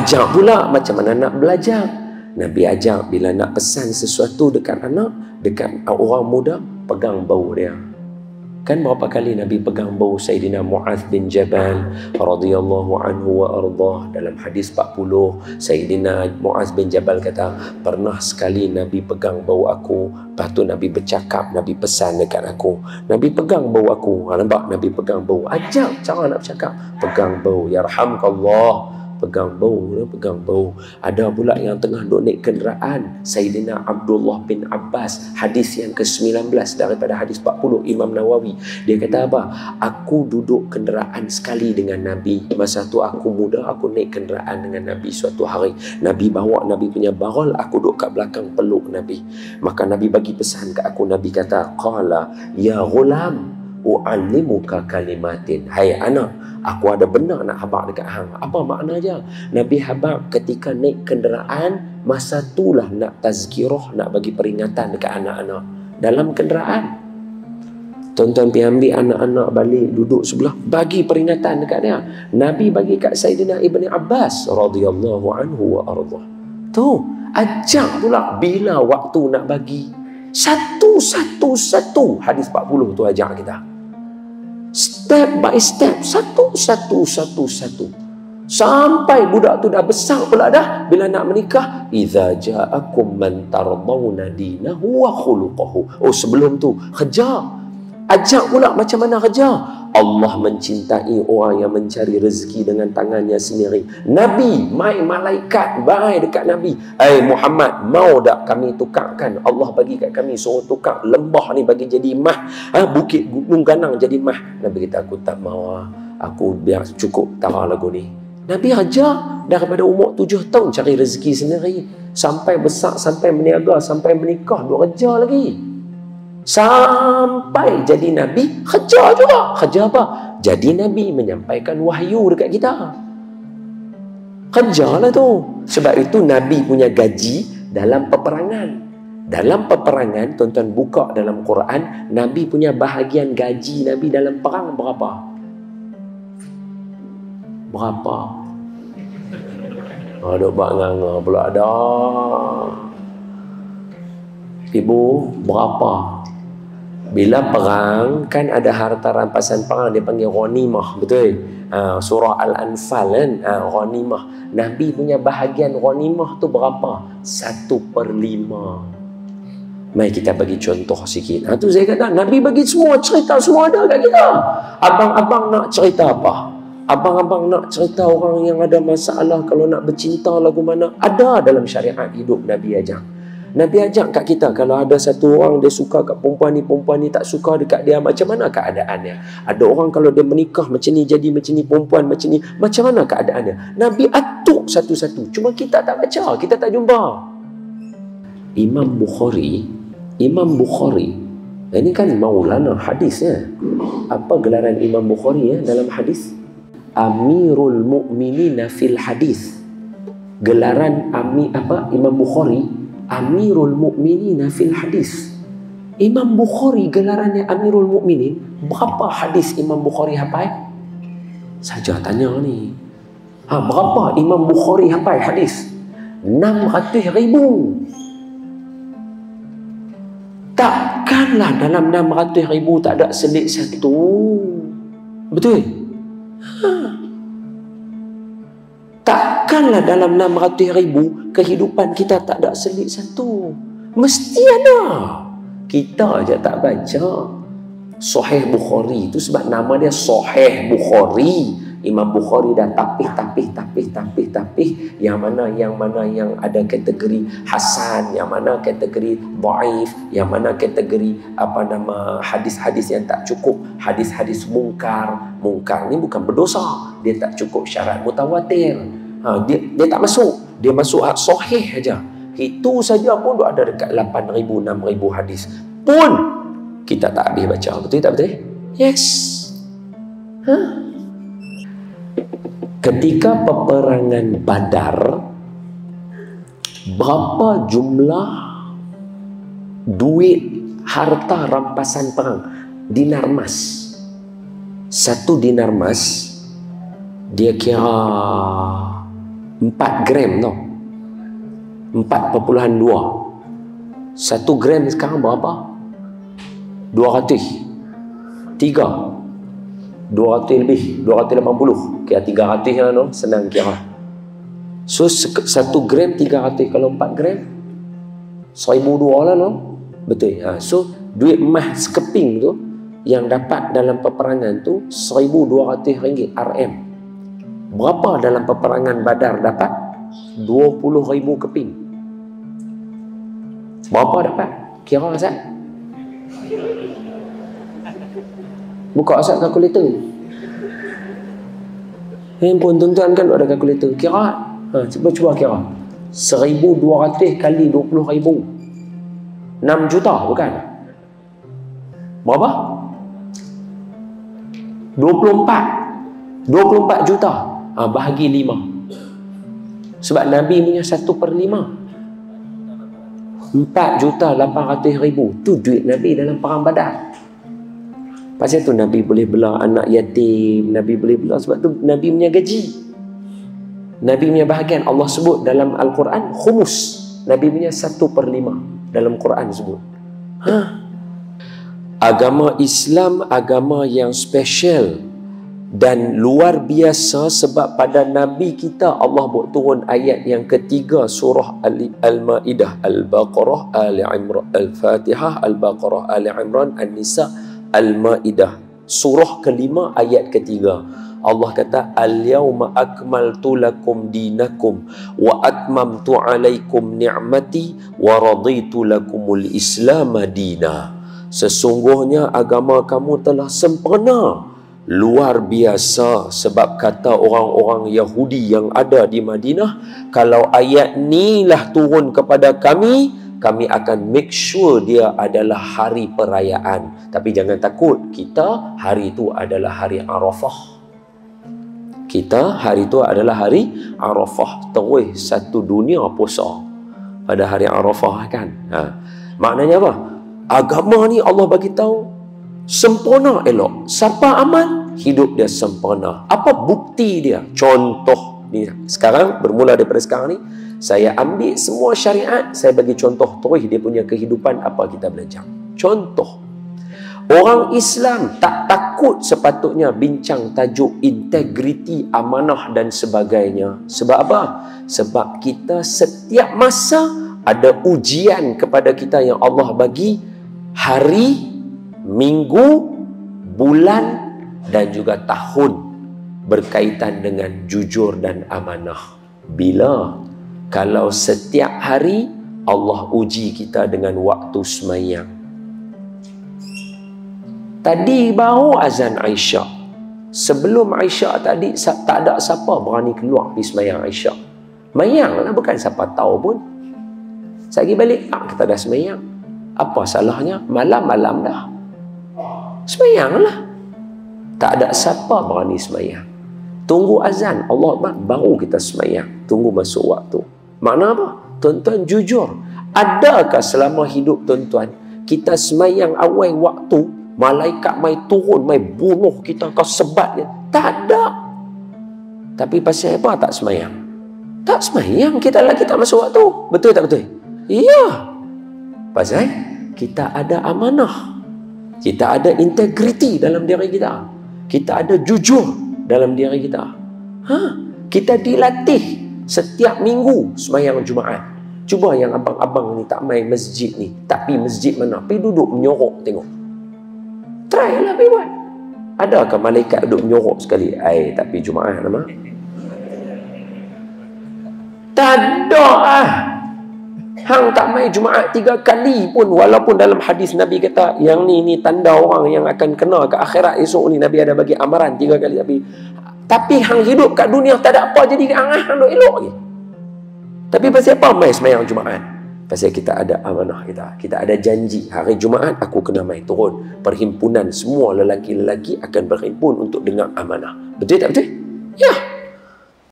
Ajar pula macam mana nak belajar. Nabi ajar bila nak pesan sesuatu dekat anak, dekat orang muda, pegang bau dia. Kan berapa kali Nabi pegang bau Sayyidina Mu'adh bin Jabal radhiyallahu anhu wa ardah. Dalam hadis 40, Sayyidina Mu'adh bin Jabal kata, pernah sekali Nabi pegang bau aku, lepas tu Nabi bercakap, Nabi pesan dekat aku. Nabi pegang bau aku. Nampak? Nabi pegang bau. Ajar cara nak bercakap. Pegang bau. Yarhamkallah. Pegang bau, pegang bau. Ada pula yang tengah duduk naik kenderaan, Sayyidina Abdullah bin Abbas, hadis yang ke-19 daripada hadis 40 Imam Nawawi. Dia kata apa? Aku duduk kenderaan sekali dengan Nabi. Masa tu aku muda, aku naik kenderaan dengan Nabi suatu hari. Nabi bawa Nabi punya barol, aku duduk kat belakang peluk Nabi. Maka Nabi bagi pesan kat aku. Nabi kata, qala ya ghulam u'allimuka kalimatin. Hai anak, aku ada benda nak habaq dekat hang. Apa makna je? Nabi habaq ketika naik kenderaan, masa itulah nak tazkirah, nak bagi peringatan dekat anak-anak dalam kenderaan. Tuan-tuan pergi ambil anak-anak balik, duduk sebelah, bagi peringatan dekat dia. Nabi bagi kat Sayyidina Ibni Abbas radhiyallahu anhu wa ardah. Tu, ajak pula bila waktu nak bagi. Satu hadis 40 tu ajak kita. Step by step, satu. Sampai budak tu dah besar pula dah. Bila nak menikah, idza ja'akum man tardawna dinahu wa khuluquhu. Oh, sebelum tu kejar. Ajak pula macam mana kerja. Allah mencintai orang yang mencari rezeki dengan tangannya sendiri. Nabi, mai malaikat baik dekat Nabi. Muhammad, mau tak kami tukarkan? Allah bagi kat kami suruh tukar lembah ni bagi jadi mah. Bukit Gunung Ganang jadi mah. Nabi kata, aku tak mau. Aku biar cukup tara lagu ni. Nabi ajar daripada umur 7 tahun cari rezeki sendiri. Sampai besar, sampai meniaga, sampai menikah, duk kerja lagi. Sampai jadi Nabi, kerja juga. Kerja apa? Jadi Nabi menyampaikan wahyu dekat kita. Kerjalah tu. Sebab itu Nabi punya gaji dalam peperangan. Dalam peperangan, tuan-tuan buka dalam Quran, Nabi punya bahagian gaji Nabi dalam perang berapa? Berapa? Duk buat nganga pula ada. Ibu, berapa? Bila perang, kan ada harta rampasan perang, dia panggil ghanimah, betul? Surah Al-Anfal kan, ghanimah. Nabi punya bahagian ghanimah tu berapa? 1/5. Mari kita bagi contoh sikit. Tu saya kata, Nabi bagi semua cerita, semua ada kat kita. Abang-abang nak cerita apa? Abang-abang nak cerita orang yang ada masalah, kalau nak bercinta lagu mana? Ada dalam syariat hidup Nabi ajak. Nabi ajak kat kita, kalau ada satu orang dia suka kat perempuan ni tak suka dekat dia, macam mana keadaannya? Ada orang kalau dia menikah macam ni, jadi macam ni, perempuan macam ni, macam mana keadaannya? Nabi atuk satu-satu. Cuma kita tak baca, kita tak jumpa. Imam Bukhari, ini kan maulana hadis ya. Apa gelaran Imam Bukhari ya dalam hadis? Amirul Mu'minina fil hadis. Gelaran Imam Bukhari, Amirul Mu'minina fil hadis. Imam Bukhari gelarannya Amirul Mu'minin. Berapa hadis Imam Bukhari hafal? Saja tanya ni. Berapa Imam Bukhari hafal hadis? 600,000. Takkanlah dalam 600,000 tak ada selit satu. Betul? Takkanlah dalam 600,000 kehidupan kita tak ada selit satu. Mesti ada. Kita aja tak baca. Sahih Bukhari itu sebab nama dia Sahih Bukhari. Imam Bukhari dah tapih. Yang mana yang ada kategori hasan, yang mana kategori dhaif, yang mana kategori hadis-hadis yang tak cukup, hadis-hadis mungkar. Mungkar ni bukan berdosa, dia tak cukup syarat mutawatir. Dia tak masuk. Dia masuk sahih aja. Itu saja pun ada dekat 8,000 6,000 hadis. Pun kita tak habis baca. Betul tak betul? Yes. Ketika peperangan Badar, berapa jumlah duit harta rampasan perang? Dinar emas. 1 dinar emas dia kira 4 gram tau. 4,2. 1 gram sekarang berapa? 200. 200 lebih, 280. Kira 300 lah no, senang kira. So 1 gram 300, kalau 4 gram 1,200 lah no. Betul. So duit emas sekeping tu yang dapat dalam peperangan tu RM1,200 RM. Berapa dalam peperangan Badar dapat? 20,000 keping. Berapa dapat? Kira Azad? Buka Azad kalkulator. Handphone tuan-tuan kan ada kalkulator. Kira. Cuba kira. 1,200 kali 20,000. 6 juta bukan? Berapa? 24 juta. Bahagi 5. Sebab Nabi punya 1/5. 4,800,000. Tu duit Nabi dalam perang Badar. Pasal tu Nabi boleh bela anak yatim, Nabi boleh bela, sebab tu Nabi punya gaji, Nabi punya bahagian. Allah sebut dalam Al-Quran khumus. Nabi punya 1/5 dalam Quran sebut. Agama Islam agama yang special dan luar biasa, sebab pada Nabi kita Allah buat turun ayat yang ketiga surah Al-Ma'idah, Al-Baqarah, Ali Imran, Al-Fatihah, Al-Baqarah, Ali Imran, An-Nisa, Al-Ma'idah. Surah kelima ayat ketiga. Allah kata, Al-yawma akmaltu lakum dinakum wa atmamtu alaikum ni'mati wa raditu lakumul Islam dina. Sesungguhnya agama kamu telah sempurna. Luar biasa, sebab kata orang-orang Yahudi yang ada di Madinah, kalau ayat ni lah turun kepada kami, kami akan make sure dia adalah hari perayaan. Tapi jangan takut, kita hari itu adalah hari Arafah. Kita hari itu adalah hari Arafah. Terus satu dunia puasa pada hari Arafah kan. Maknanya apa? Agama ni Allah bagi tahu sempurna elok. Siapa amal, hidup dia sempurna. Apa bukti dia? Contoh ni. Sekarang, bermula daripada sekarang ni, saya ambil semua syariat, saya bagi contoh terus dia punya kehidupan apa kita belajar. Contoh. Orang Islam tak takut sepatutnya bincang tajuk integriti, amanah dan sebagainya. Sebab apa? Sebab kita setiap masa ada ujian kepada kita yang Allah bagi hari, minggu, bulan dan juga tahun berkaitan dengan jujur dan amanah. Bila? Kalau setiap hari Allah uji kita dengan waktu semayang. Tadi baru azan Aisyah. Sebelum Aisyah tadi tak ada siapa berani keluar pergi semayang Aisyah. Mayang lah, bukan siapa tahu pun. Saya pergi balik, kita dah semayang. Apa salahnya? Malam-malam dah. Semayanglah. Tak ada siapa berani semayang. Tunggu azan Allah Akbar, baru kita semayang. Tunggu masuk waktu. Makna apa? Tuan-tuan jujur. Adakah selama hidup tuan-tuan kita semayang awal waktu, malaikat mai turun, mai bunuh kita, kau sebat dia? Tak ada. Tapi pasal apa tak semayang? Tak semayang, kita lagi tak masuk waktu. Betul tak betul? Iya. Pasal kita ada amanah. Kita ada integriti dalam diri kita. Kita ada jujur dalam diri kita. Kita dilatih setiap minggu semayang Jumaat. Cuba yang abang-abang ni tak main masjid ni, tapi masjid mana? Pergi duduk menyorok tengok. Try lah pergi buat. Adakah malaikat duduk menyorok sekali? Tapi Jumaat nama. Tak ada lah. Hang tak main Jumaat 3 kali pun, walaupun dalam hadis Nabi kata yang ni tanda orang yang akan kena ke akhirat esok ni. Nabi ada bagi amaran 3 kali. Tapi hang hidup kat dunia tak ada apa, jadi hang duk elok lagi. Tapi pasal apa main semayang Jumaat? Pasal kita ada amanah kita. Kita ada janji, hari Jumaat aku kena main turun. Perhimpunan semua lelaki-lelaki akan berhimpun untuk dengar amanah. Betul tak betul? Ya.